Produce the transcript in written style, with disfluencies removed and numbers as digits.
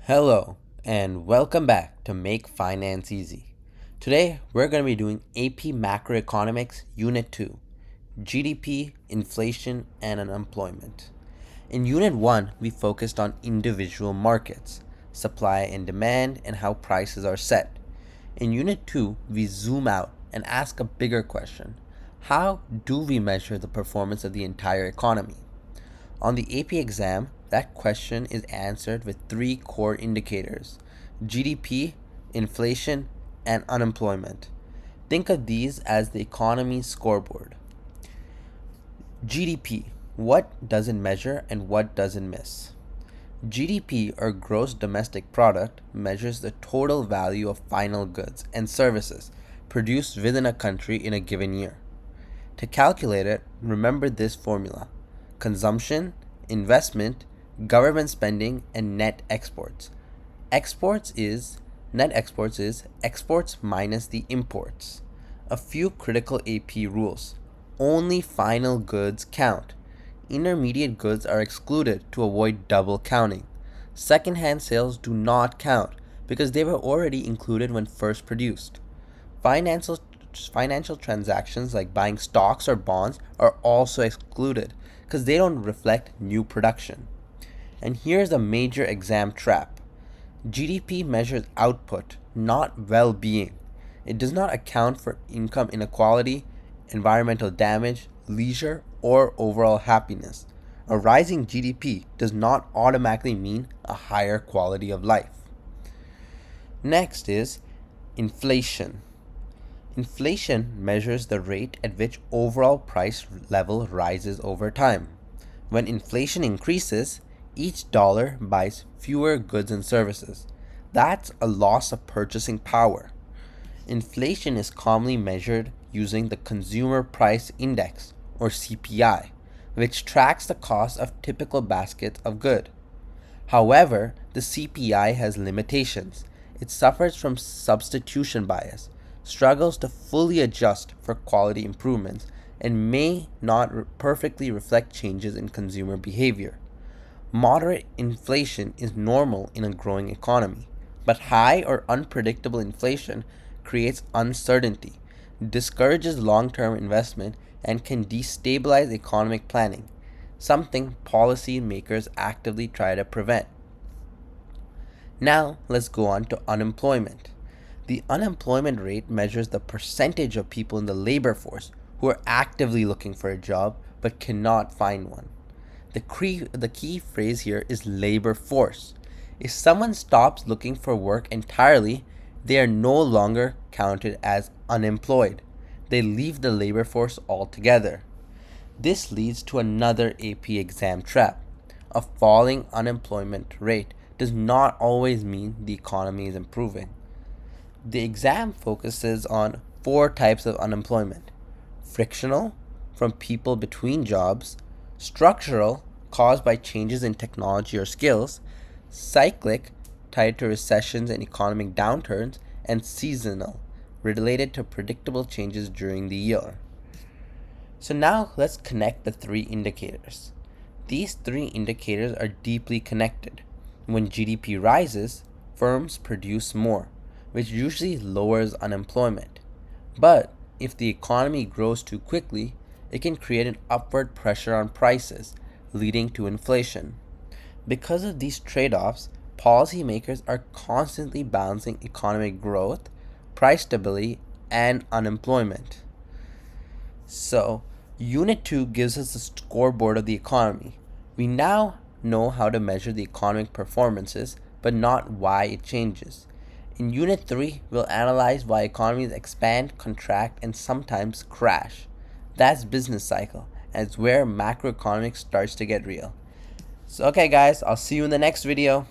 Hello, and welcome back to Make Finance Easy. Today, we're going to be doing AP Macroeconomics Unit 2, GDP, Inflation, and Unemployment. In Unit 1, we focused on individual markets, supply and demand, and how prices are set. In Unit 2, we zoom out and ask a bigger question. How do we measure the performance of the entire economy? On the AP exam, that question is answered with three core indicators: GDP, inflation, and unemployment. Think of these as the economy's scoreboard. GDP, what does it measure and what does it miss? GDP, or gross domestic product, measures the total value of final goods and services produced within a country in a given year. To calculate it, remember this formula: consumption, investment, government spending, and net exports. Net exports is exports minus the imports. A few critical AP rules. Only final goods count. Intermediate goods are excluded to avoid double counting. Second-hand sales do not count because they were already included when first produced. Financial transactions like buying stocks or bonds are also excluded because they don't reflect new production. And here's a major exam trap. GDP measures output, not well-being. It does not account for income inequality, environmental damage, leisure, or overall happiness. A rising GDP does not automatically mean a higher quality of life. Next is inflation. Inflation measures the rate at which overall price level rises over time. When inflation increases, each dollar buys fewer goods and services. That's a loss of purchasing power. Inflation is commonly measured using the Consumer Price Index, or CPI, which tracks the cost of typical baskets of goods. However, the CPI has limitations. It suffers from substitution bias, struggles to fully adjust for quality improvements, and may not perfectly reflect changes in consumer behavior. Moderate inflation is normal in a growing economy, but high or unpredictable inflation creates uncertainty, discourages long-term investment, and can destabilize economic planning, something policymakers actively try to prevent. Now, let's go on to unemployment. The unemployment rate measures the percentage of people in the labor force who are actively looking for a job but cannot find one. The key phrase here is labor force. If someone stops looking for work entirely, they are no longer counted as unemployed. They leave the labor force altogether. This leads to another AP exam trap. A falling unemployment rate does not always mean the economy is improving. The exam focuses on four types of unemployment: frictional, from people between jobs; structural, caused by changes in technology or skills; cyclic, tied to recessions and economic downturns; and seasonal, related to predictable changes during the year. So now let's connect the three indicators. These three indicators are deeply connected. When GDP rises, firms produce more, which usually lowers unemployment. But if the economy grows too quickly, it can create an upward pressure on prices, leading to inflation. Because of these trade-offs, policymakers are constantly balancing economic growth, price stability, and unemployment. So, Unit 2 gives us a scoreboard of the economy. We now know how to measure the economic performances, but not why it changes. In Unit 3, we'll analyze why economies expand, contract, and sometimes crash. That's business cycle, and it's where macroeconomics starts to get real. So okay guys, I'll see you in the next video.